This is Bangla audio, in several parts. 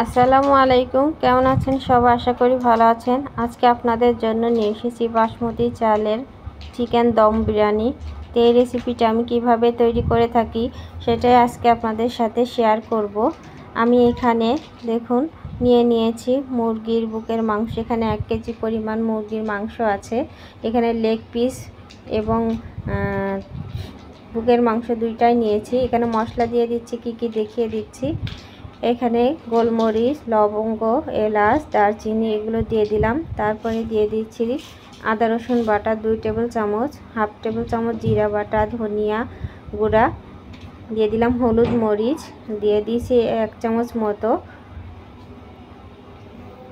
আসসালামু আলাইকুম, কেমন আছেন সবাই? আশা করি ভালো আছেন। আজকে আপনাদের জন্য নিয়ে এসেছি বাসমতি চালের চিকেন দম বিরিয়ানি। তো এই রেসিপিটা আমি কিভাবে তৈরি করে থাকি সেটাই আজকে আপনাদের সাথে শেয়ার করব। আমি এখানে দেখুন নিয়েছি মুরগির বুকের মাংস। এখানে 1 কেজি পরিমাণ মুরগির মাংস আছে। এখানে লেগ পিস এবং বুকের মাংস দুইটাই নিয়েছি। এখানে মশলা দিয়ে দিচ্ছি, কি দেখিয়ে দিচ্ছি। এখানে গোলমরিচ, লবঙ্গ, এলাচ, দারচিনি এগুলো দিয়ে দিলাম। তারপরে দিয়ে দিচ্ছি আদা রসুন বাটা 2 টেবিল চামচ, হাফ টেবিল চামচ জিরা বাটা, ধনিয়া গুঁড়া দিয়ে দিলাম, হলুদ মরিচ দিয়ে দিয়েছি 1 চামচ মতো,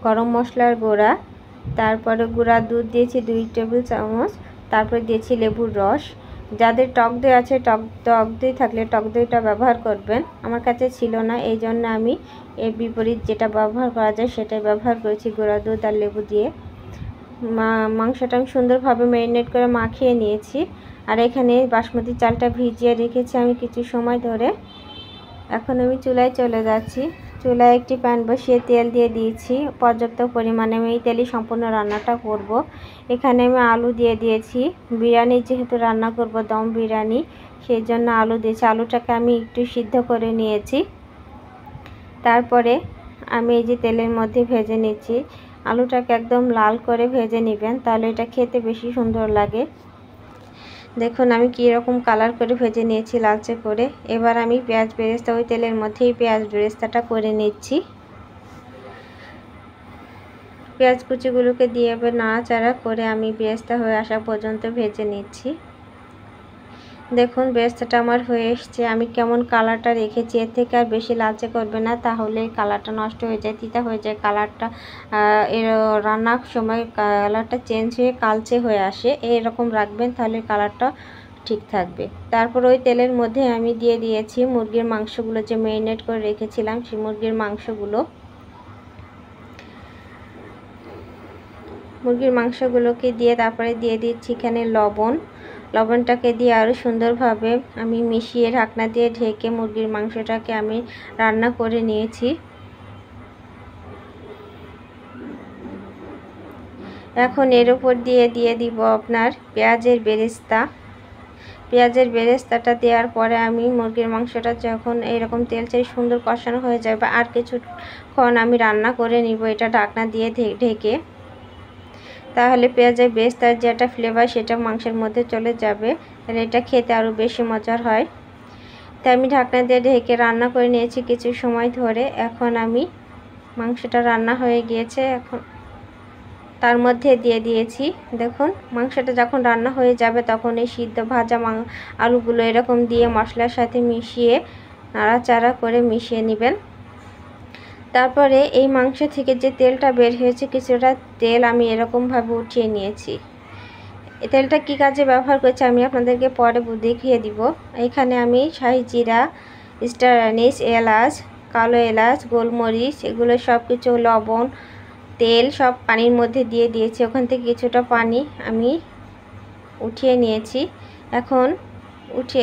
গরম মশলার গুঁড়া, তারপরে গুঁড়া দুধ দিয়েছি 2 টেবিল চামচ, তারপরে দিয়েছি লেবুর রস। যাদের টক দই আছে টক দই থাকলে টক দইটা ব্যবহার করবেন। আমার কাছে ছিল না, এই জন্য আমি এর বিপরীত যেটা ব্যবহার করা যায় সেটাই ব্যবহার করেছি, গুঁড়া দুধ আর লেবু দিয়ে। মাংসটা আমি সুন্দরভাবে ম্যারিনেট করে মাখিয়ে নিয়েছি। আর এখানে বাসমতি চালটা ভিজিয়ে রেখেছি আমি কিছু সময় ধরে। এখন আমি চুলায় চলে যাচ্ছি। চুলায় একটি প্যান বসিয়ে তেল দিয়ে দিয়েছি পর্যাপ্ত পরিমাণে। আমি এই তেলেই সম্পূর্ণ রান্নাটা করব। এখানে আমি আলু দিয়ে দিয়েছি। বিরিয়ানি যেহেতু রান্না করব, দম বিরিয়ানি, সেই জন্য আলু দিয়েছি। আলুটাকে আমি একটু সিদ্ধ করে নিয়েছি। তারপরে আমি এই যে তেলের মধ্যে ভেজে নিচ্ছি। আলুটাকে একদম লাল করে ভেজে নেবেন, তাহলে এটা খেতে বেশি সুন্দর লাগে। দেখুন আমি কীরকম কালার করে ভেজে নিয়েছি, লালচে করে। এবার আমি পেঁয়াজ বেরেস্তা, ওই তেলের মধ্যেই পেঁয়াজ বেরেস্তাটা করে নিচ্ছি। পেঁয়াজ কুচিগুলোকে দিয়ে এবার নাড়াচাড়া করে আমি বেরেস্তা হয়ে আসা পর্যন্ত ভেজে নিচ্ছি। দেখুন বেরেস্তাটা আমার হয়ে এসছে। আমি কেমন কালারটা রেখেছি, এর থেকে আর বেশি লালচে করবে না, তাহলে কালারটা নষ্ট হয়ে যায়, তিতা হয়ে যায় কালারটা। এর রান্নার সময় কালারটা চেঞ্জ হয়ে কালচে হয়ে আসে, এরকম রাখবেন, তাহলে কালারটা ঠিক থাকবে। তারপর ওই তেলের মধ্যে আমি দিয়ে দিয়েছি মুরগির মাংসগুলো, যে ম্যারিনেট করে রেখেছিলাম সেই মুরগির মাংসগুলোকে দিয়ে তারপরে দিয়ে দিচ্ছি এখানে লবণটাকে দিয়ে আরও সুন্দরভাবে আমি মিশিয়ে ঢাকনা দিয়ে ঢেকে মুরগির মাংসটাকে আমি রান্না করে নিয়েছি। এখন এর উপর দিয়ে দিব আপনার পেঁয়াজের বেরেস্তাটা দেওয়ার পরে আমি মুরগির মাংসটা যখন এরকম তেল ছেড়ে সুন্দর কষানো হয়ে যাবে, আর কিছুক্ষণ আমি রান্না করে নিব এটা ঢাকনা দিয়ে ঢেকে। তাহলে পেঁয়াজের বেরেস্তার যে একটা ফ্লেভার সেটা মাংসের মধ্যে চলে যাবে, তাহলে এটা খেতে আরও বেশি মজার হয়। তাই আমি ঢাকনা দিয়ে ঢেকে রান্না করে নিয়েছি কিছু সময় ধরে। এখন আমি মাংসটা রান্না হয়ে গিয়েছে, এখন তার মধ্যে দিয়ে দিয়েছি। দেখুন মাংসটা যখন রান্না হয়ে যাবে তখন এই সিদ্ধ ভাজা আলুগুলো এরকম দিয়ে মশলার সাথে মিশিয়ে নাড়াচাড়া করে মিশিয়ে নেবেন। তারপরে এই মাংস থেকে যে তেলটা বের হয়েছে, কিছুটা তেল আমি এরকমভাবে উঠিয়ে নিয়েছি। এই তেলটা কী কাজে ব্যবহার করছি আমি আপনাদেরকে পরে দেখিয়ে দিব। এখানে আমি শাহি জিরা, স্টার অ্যানিস, এলাচ, কালো এলাচ, গোলমরিচ এগুলো সব কিছু, লবণ, তেল সব পানির মধ্যে দিয়ে দিয়েছি। ওখান থেকে কিছুটা পানি আমি উঠিয়ে নিয়েছি। এখন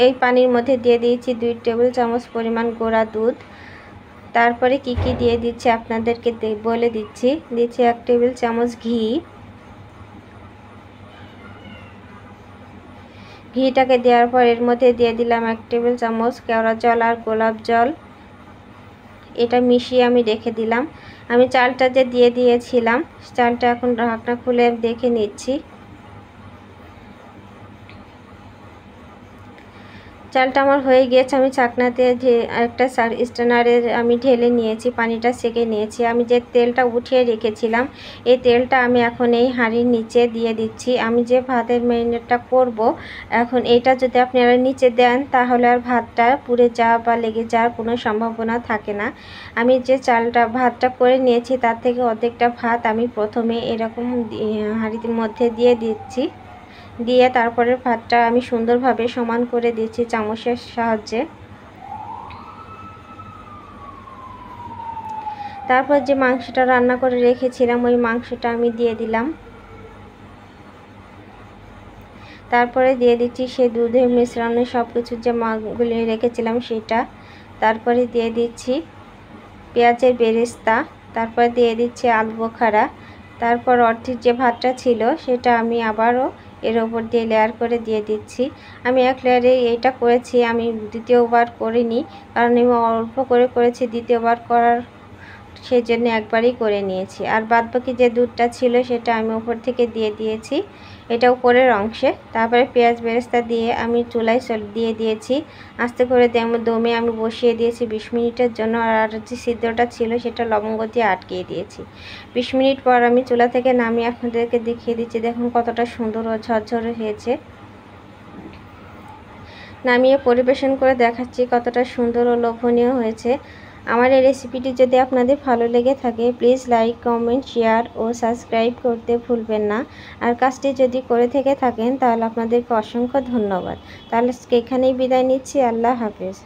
এই পানির মধ্যে দিয়ে দিয়েছি 2 টেবিল চামচ পরিমাণ গুঁড়া দুধ। তারপরে কি দিয়ে দিচ্ছি আপনাদেরকে বলে দিচ্ছি। 1 টেবিল চামচ ঘিটাকে দেওয়ার পর এর মধ্যে দিয়ে দিলাম 1 টেবিল চামচ কেওড়া জল আর গোলাপ জল। এটা মিশিয়ে আমি রেখে দিলাম। আমি চালটা যে দিয়ে দিয়েছিলাম, চালটা এখন ঢাকনা খুলে দেখে নিচ্ছি। চালটা আমার হয়ে গিয়েছে। আমি ছাকনাতে একটা স্ট্যানারে আমি ঢেলে নিয়েছি, পানিটা সেকে নিয়েছি। আমি যে তেলটা উঠিয়ে রেখেছিলাম এই তেলটা আমি এখন এই হাঁড়ির নিচে দিয়ে দিচ্ছি। আমি যে ভাতের ম্যারিনেটটা করব, এখন এইটা যদি আপনারা নিচে দেন তাহলে আর ভাতটা পুড়ে যাওয়া বা লেগে যাওয়ার কোনো সম্ভাবনা থাকে না। আমি যে ভাতটা করে নিয়েছি তার থেকে অর্ধেকটা ভাত আমি প্রথমে এরকম হাঁড়ির মধ্যে দিয়ে দিচ্ছি। দিয়ে তারপরে ভাতটা আমি সুন্দরভাবে সমান করে দিচ্ছি চামচের সাহায্যে। তারপর যে মাংসটা রান্না করে রেখেছিলাম ওই মাংসটা আমি দিয়ে দিলাম। তারপরে দিয়ে দিচ্ছি সেই দুধের মিশ্রণে সব কিছু যে গুলিয়ে রেখেছিলাম সেটা। তারপরে দিয়ে দিচ্ছি পেঁয়াজের বেরেস্তা, তারপর দিয়ে দিচ্ছি আলু বোখারা, তারপর অর্ধেক যে ভাতটা ছিল সেটা আমি আবারও এর ওপর দিয়ে লেয়ার করে দিয়ে দিচ্ছি। আমি এক লেয়ারে এইটা করেছি, আমি দ্বিতীয়বার করিনি, কারণ আমি অল্প করে করেছি, দ্বিতীয়বার করার সেই জন্য একবারই করে নিয়েছি। আর বাদবাকি যে দুধটা ছিল সেটা আমি উপর থেকে দিয়ে দিয়েছি, এটা উপরের অংশে। তারপরে পেঁয়াজ বেরেস্তা দিয়ে আমি চুলায় দিয়ে দিয়েছি, আস্তে করে দমে আমি বসিয়ে দিয়েছি 20 মিনিটের জন্য। আর যে সিদ্ধটা ছিল সেটা লবঙ্গ দিয়ে আটকিয়ে দিয়েছি। 20 মিনিট পর আমি চুলা থেকে নামিয়ে আপনাদেরকে দেখিয়ে দিচ্ছি, দেখুন কতটা সুন্দর ও ঝরঝরে হয়েছে। নামিয়ে পরিবেশন করে দেখাচ্ছি কতটা সুন্দর ও লোভনীয় হয়েছে। আমার এই রেসিপিটি যদি আপনাদের ভালো লেগে থাকে প্লিজ লাইক, কমেন্ট, শেয়ার ও সাবস্ক্রাইব করতে ভুলবেন না। আর কাজটি যদি করে থেকে থাকেন তাহলে আপনাদেরকে অসংখ্য ধন্যবাদ। তাহলে এখানেই বিদায় নিচ্ছি। আল্লাহ হাফেজ।